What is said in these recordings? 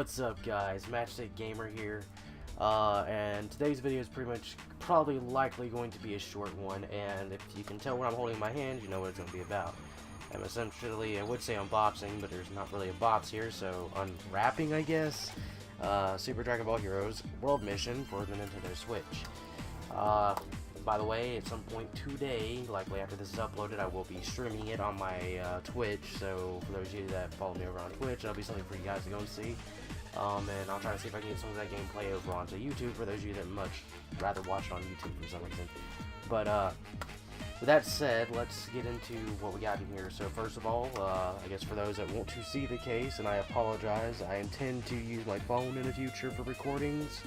What's up, guys? Matchstick Gamer here, and today's video is probably likely going to be a short one, and if you can tell what I'm holding in my hand, you know what it's going to be about. I'm essentially, I would say unboxing, but there's not really a box here, so unwrapping, I guess, Super Dragon Ball Heroes World Mission for the Nintendo Switch. By the way, at some point today, likely after this is uploaded, I will be streaming it on my Twitch, so for those of you that follow me over on Twitch, that'll be something for you guys to go and see. And I'll try to see if I can get some of that gameplay over onto YouTube for those of you that much rather watch it on YouTube for some reason. But with that said, let's get into what we got in here. So first of all, I guess for those that want to see the case, and I apologize, I intend to use my phone in the future for recordings.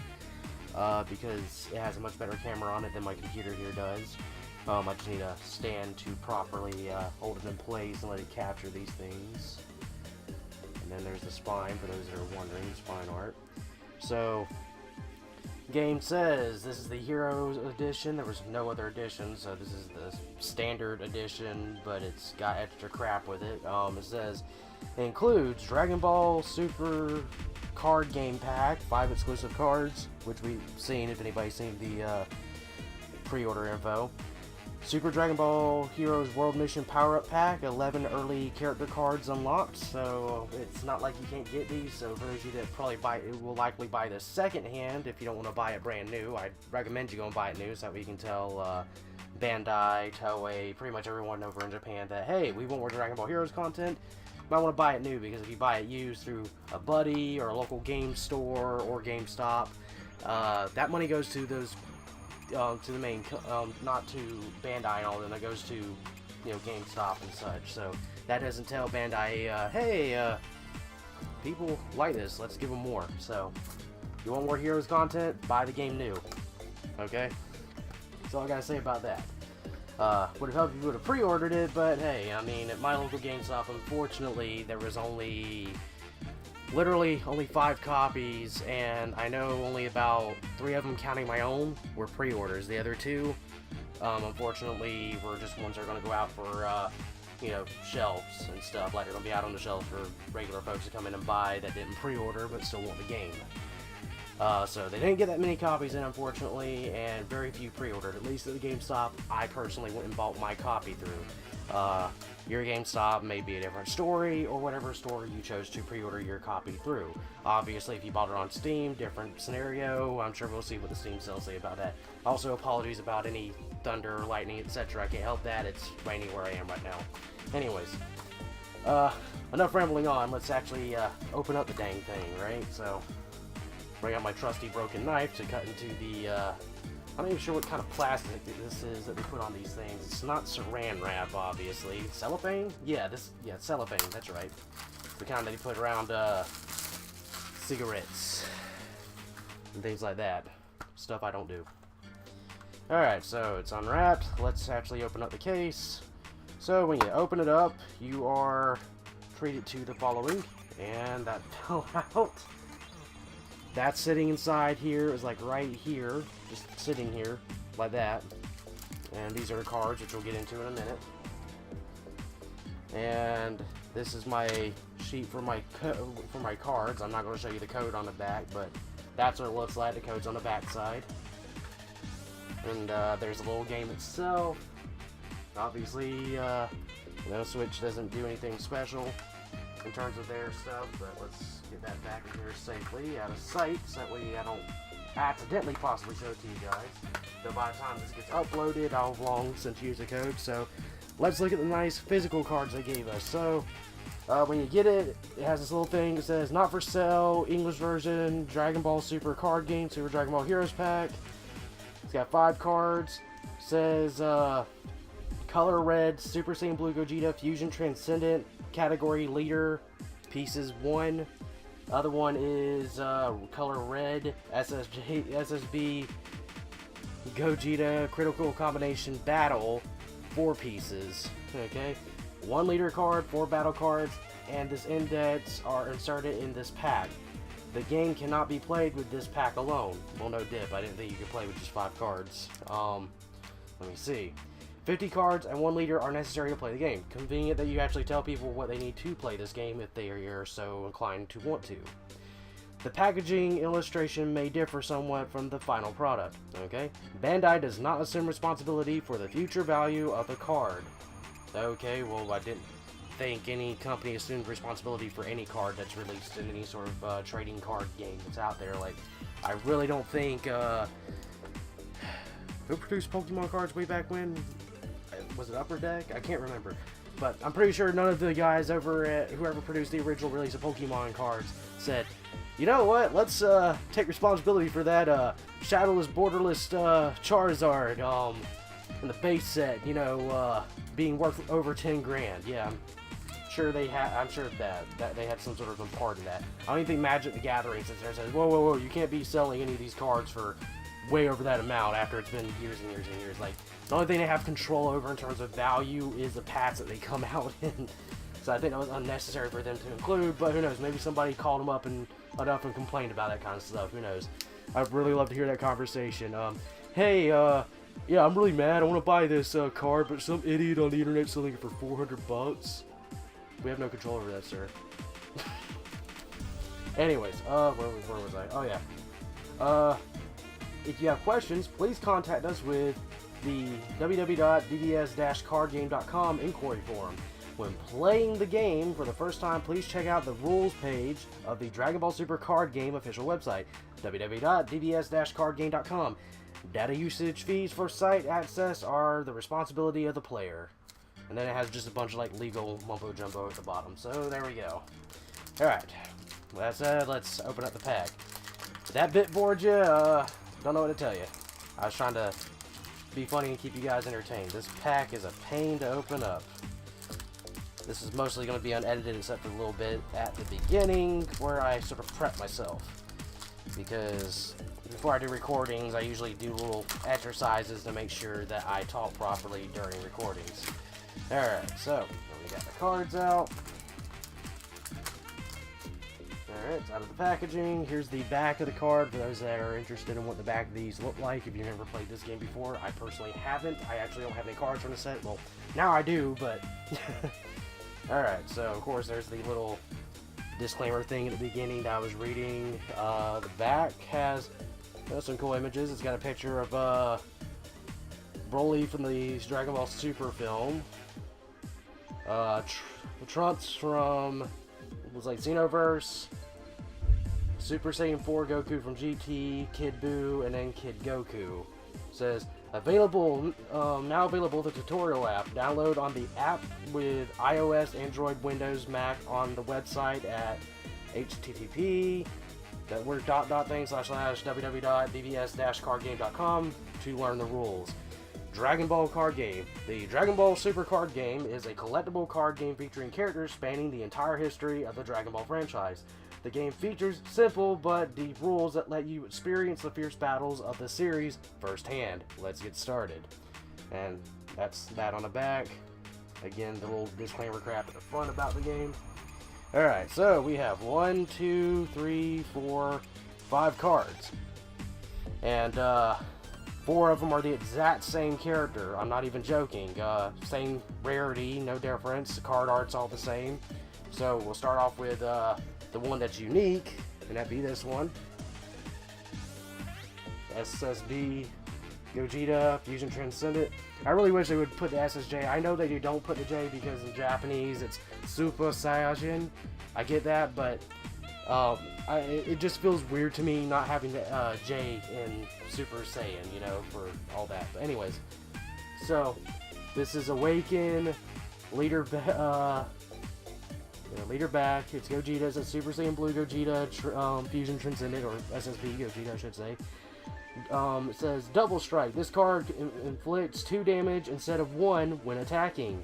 Because it has a much better camera on it than my computer here does. I just need a stand to properly hold it in place and let it capture these things. And then there's the spine, for those that are wondering, spine art. So, game says this is the Heroes edition. There was no other edition, so this is the standard edition, but it's got extra crap with it. It says it includes Dragon Ball Super card game pack, 5 exclusive cards, which we've seen if anybody's seen the pre-order info. Super Dragon Ball Heroes World Mission Power-Up Pack, 11 early character cards unlocked, so it's not like you can't get these. So for those of you that probably will likely buy this second hand, if you don't want to buy it brand new, I'd recommend you go and buy it new, so that way you can tell Bandai, Toei, pretty much everyone over in Japan that, hey, we want more Dragon Ball Heroes content. You might want to buy it new, because if you buy it used through a buddy or a local game store or GameStop, that money goes to those to the main, not to Bandai and all them. That goes to, you know, GameStop and such. So that doesn't tell Bandai, hey, people like this, let's give them more. So you want more Heroes content? Buy the game new. Okay, that's all I gotta say about that. Would have helped if you would have pre-ordered it, but hey, I mean, at my local GameStop, unfortunately, there was literally only 5 copies, and I know only about 3 of them, counting my own, were pre-orders. The other 2, unfortunately, were just ones that are going to go out for, you know, shelves and stuff. Like, they're going to be out on the shelves for regular folks to come in and buy that didn't pre-order but still want the game. So they didn't get that many copies in, unfortunately, and very few pre-ordered. At least at the GameStop I personally went and bought my copy through. Your GameStop may be a different story, or whatever store you chose to pre-order your copy through. Obviously, if you bought it on Steam, different scenario. I'm sure we'll see what the Steam sales say about that. Also, apologies about any thunder, lightning, etc. I can't help that. It's raining where I am right now. Anyways, enough rambling on. Let's actually open up the dang thing, right? So, bring out my trusty broken knife to cut into the, I'm not even sure what kind of plastic this is that they put on these things. It's not saran wrap, obviously. Cellophane? Yeah, cellophane, that's right. The kind that you put around, cigarettes and things like that. Stuff I don't do. Alright, so it's unwrapped. Let's actually open up the case. So when you open it up, you are treated to the following, and that fell out. That's sitting inside here, is like right here, just sitting here, like that. And these are the cards, which we'll get into in a minute. And this is my sheet for my cards. I'm not going to show you the code on the back, but that's what it looks like. The code's on the back side. And there's the little game itself. Obviously, you know, Switch doesn't do anything special in terms of their stuff, but let's get that back in here safely, out of sight, so that way I don't accidentally possibly show it to you guys. So by the time this gets uploaded, I'll have long since used the code. So let's look at the nice physical cards they gave us. So when you get it, it has this little thing that says not for sale, English version, Dragon Ball Super card game, Super Dragon Ball Heroes pack. It's got 5 cards. It says color red, Super Saiyan Blue Gogeta, Fusion Transcendent, category leader, pieces 1. Other one is color red, SSB Gogeta critical combination battle, 4 pieces. Okay, 1 leader card, 4 battle cards, and this index are inserted in this pack. The game cannot be played with this pack alone. Well, no dip. I didn't think you could play with just 5 cards. Let me see. 50 cards and 1 leader are necessary to play the game. Convenient that you actually tell people what they need to play this game if they are so inclined to want to. The packaging illustration may differ somewhat from the final product, okay? Bandai does not assume responsibility for the future value of the card. Okay, well, I didn't think any company assumed responsibility for any card that's released in any sort of trading card game that's out there. Like, I really don't think, who produced Pokemon cards way back when? Was it Upper Deck? I can't remember. But I'm pretty sure none of the guys over at whoever produced the original release of Pokemon cards said, you know what, let's take responsibility for that shadowless, borderless Charizard in the base set, you know, being worth over 10 grand. Yeah, I'm sure they had. I'm sure that they had some sort of a part of that. I don't even think Magic the Gathering sits there and says, whoa, whoa, whoa, you can't be selling any of these cards for way over that amount after it's been years and years and years. Like, the only thing they have control over in terms of value is the packs that they come out in. So I think that was unnecessary for them to include, but who knows, maybe somebody called them up and complained about that kind of stuff, who knows. I'd really love to hear that conversation. Hey, yeah, I'm really mad, I want to buy this card, but some idiot on the internet selling it for $400. We have no control over that, sir. Anyways, where was I? Oh yeah. If you have questions, please contact us with the www.dds-cardgame.com inquiry forum. When playing the game for the first time, please check out the rules page of the Dragon Ball Super card game official website, www.dds-cardgame.com. Data usage fees for site access are the responsibility of the player. And then it has just a bunch of like legal mumbo jumbo at the bottom. So there we go. Alright. With that said, let's open up the pack. Did that bit bored you? Don't know what to tell you. I was trying to be funny and keep you guys entertained. This pack is a pain to open up. This is mostly going to be unedited except for a little bit at the beginning where I sort of prep myself. Because before I do recordings, I usually do little exercises to make sure that I talk properly during recordings. Alright, so we got the cards out. Alright, it's out of the packaging. Here's the back of the card for those that are interested in what the back of these look like. If you've never played this game before, I personally haven't. I actually don't have any cards from the set. Well, now I do, but... Alright, so of course there's the little disclaimer thing at the beginning that I was reading. The back has some cool images. It's got a picture of Broly from the Dragon Ball Super film. Trunks from, it was like Xenoverse, Super Saiyan 4 Goku from GT, Kid Buu, and then Kid Goku. It says, available, now available the tutorial app. Download on the app with iOS, Android, Windows, Mac on the website at http://www.dvs-cardgame.com to learn the rules. Dragon Ball card game. The Dragon Ball Super card game is a collectible card game featuring characters spanning the entire history of the Dragon Ball franchise. The game features simple but deep rules that let you experience the fierce battles of the series firsthand. Let's get started. And that's that on the back. Again, the little disclaimer crap at the front about the game. Alright, so we have 1, 2, 3, 4, 5 cards. And 4 of them are the exact same character. I'm not even joking. Same rarity, no difference. The card art's all the same. So we'll start off with the one that's unique, and that'd be this one. SSB Gogeta Fusion Transcendent. I really wish they would put the SSJ. I know they don't put the J because in Japanese it's Super Saiyajin. I get that, but it just feels weird to me not having the J in Super Saiyan, you know, for all that. But anyways, so this is Awaken, leader back. It's Gogeta. It's a Super Saiyan Blue Gogeta Fusion Transcendent, or SSB Gogeta, I should say. It says Double Strike. This card inflicts 2 damage instead of 1 when attacking.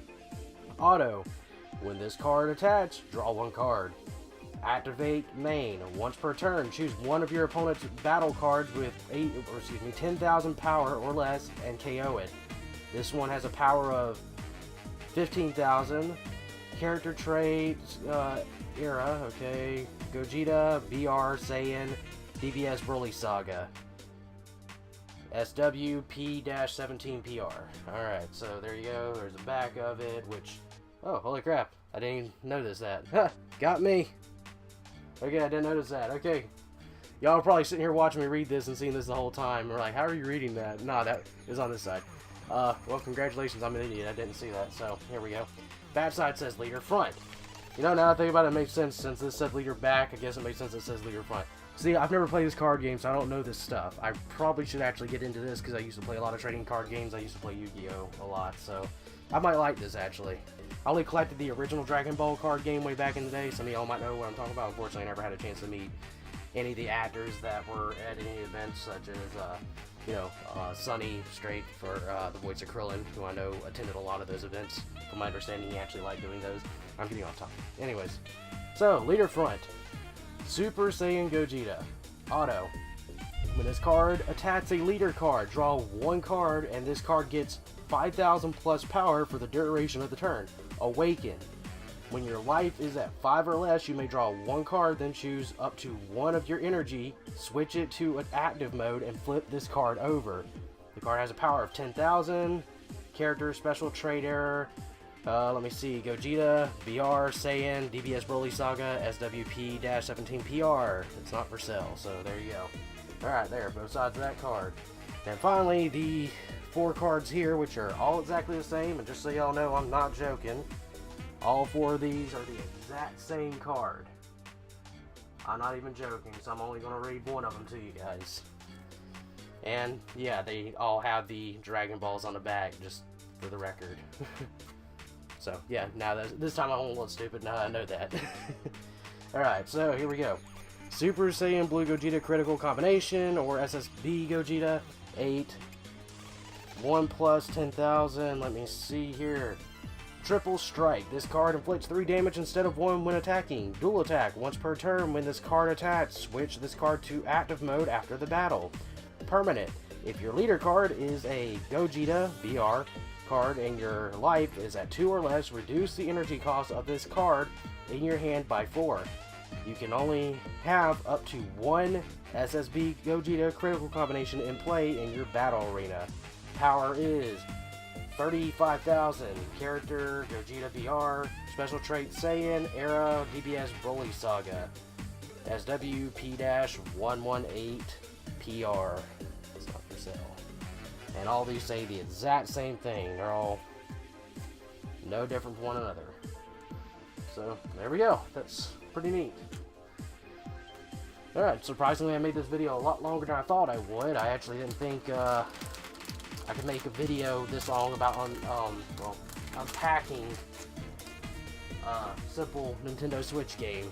Auto. When this card attached, draw 1 card. Activate main. Once per turn, choose one of your opponent's battle cards with 10,000 power or less and KO it. This one has a power of 15,000. Character traits, era, okay. Gogeta, BR, Saiyan, DBS Broly Saga. SWP-17PR. Alright, so there you go. There's the back of it, which... Oh, holy crap. I didn't even notice that. Ha! Got me! Okay, I didn't notice that. Okay. Y'all are probably sitting here watching me read this and seeing this the whole time. We're like, how are you reading that? Nah, that is on this side. Well, congratulations, I'm an idiot. I didn't see that, so here we go. Bad side says leader front. You know, now I think about it, it makes sense. Since this said leader back, I guess it makes sense it says leader front. See, I've never played this card game, so I don't know this stuff. I probably should actually get into this because I used to play a lot of trading card games. I used to play Yu-Gi-Oh! A lot, so I might like this, actually. I only collected the original Dragon Ball card game way back in the day. Some of y'all might know what I'm talking about. Unfortunately, I never had a chance to meet any of the actors that were at any events, such as, Sonny Strait for the voice of Krillin, who I know attended a lot of those events. From my understanding, he actually liked doing those. I'm getting off topic. Anyways, so, leader front. Super Saiyan Gogeta. Auto. When this card attacks a leader card, draw one card, and this card gets 5,000 plus power for the duration of the turn. Awaken. When your life is at 5 or less, you may draw one card, then choose up to one of your energy, switch it to an active mode, and flip this card over. The card has a power of 10,000. Character, special trait error. Let me see. Gogeta, BR, Saiyan, DBS Broly Saga, SWP-17PR. It's not for sale, so there you go. Alright, there, both sides of that card. And finally, the 4 cards here, which are all exactly the same, and just so y'all know, I'm not joking. All 4 of these are the exact same card. I'm not even joking, so I'm only going to read one of them to you guys. And, yeah, they all have the Dragon Balls on the back, just for the record. So, yeah, now this time I won't look stupid, now I know that. Alright, so here we go. Super Saiyan Blue Gogeta Critical Combination, or SSB Gogeta, 8. 1 plus 10,000, let me see here. Triple Strike. This card inflicts 3 damage instead of 1 when attacking. Dual Attack. Once per turn, when this card attacks, switch this card to active mode after the battle. Permanent. If your leader card is a Gogeta, BR, card and your life is at 2 or less, reduce the energy cost of this card in your hand by 4. You can only have up to 1 SSB Gogeta critical combination in play in your battle arena. Power is 35,000. Character, Gogeta BR. Special trait, Saiyan. Era, DBS Broly Saga. SWP-118PR. It's not for sale. And all these say the exact same thing. They're all no different from one another. So, there we go. That's pretty neat. Alright, surprisingly I made this video a lot longer than I thought I would. I actually didn't think I could make a video this long about unpacking a simple Nintendo Switch game.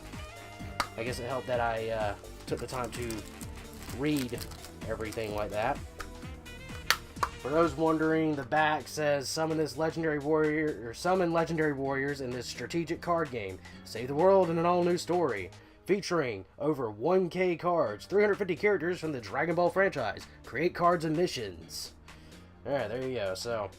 I guess it helped that I took the time to read everything like that. For those wondering, the back says summon legendary warriors in this strategic card game. Save the world in an all-new story. Featuring over 1K cards, 350 characters from the Dragon Ball franchise. Create cards and missions. Alright, there you go. So,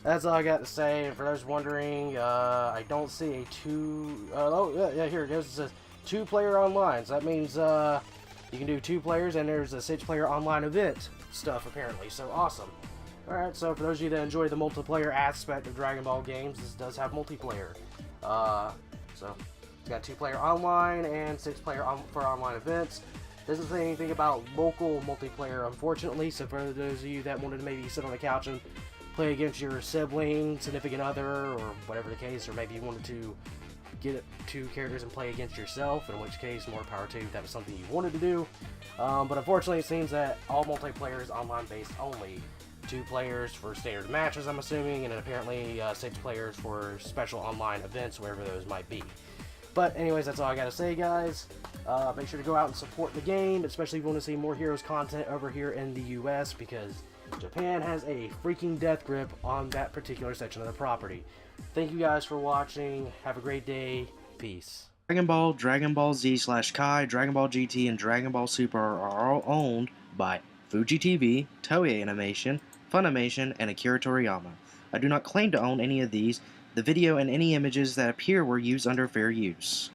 that's all I got to say. And for those wondering, I don't see a here it goes. It says 2-player online. So that means you can do 2 players, and there's a 6-player online event stuff, apparently. So, awesome. Alright, so for those of you that enjoy the multiplayer aspect of Dragon Ball games, this does have multiplayer. So, it's got 2-player online and 6-player for online events. Doesn't say anything about local multiplayer, unfortunately, so for those of you that wanted to maybe sit on the couch and play against your sibling, significant other, or whatever the case, or maybe you wanted to get 2 characters and play against yourself, in which case, more power to you if that was something you wanted to do. But unfortunately, it seems that all multiplayer is online-based only. 2 players for standard matches, I'm assuming, and then apparently 6 players for special online events, wherever those might be. But anyways, that's all I gotta say, guys. Make sure to go out and support the game, especially if you want to see more Heroes content over here in the US, because Japan has a freaking death grip on that particular section of the property. Thank you guys for watching. Have a great day. Peace. Dragon Ball, Dragon Ball Z/Kai, Dragon Ball GT, and Dragon Ball Super are all owned by Fuji TV, Toei Animation, Funimation, and Akira Toriyama. I do not claim to own any of these. The video and any images that appear were used under fair use.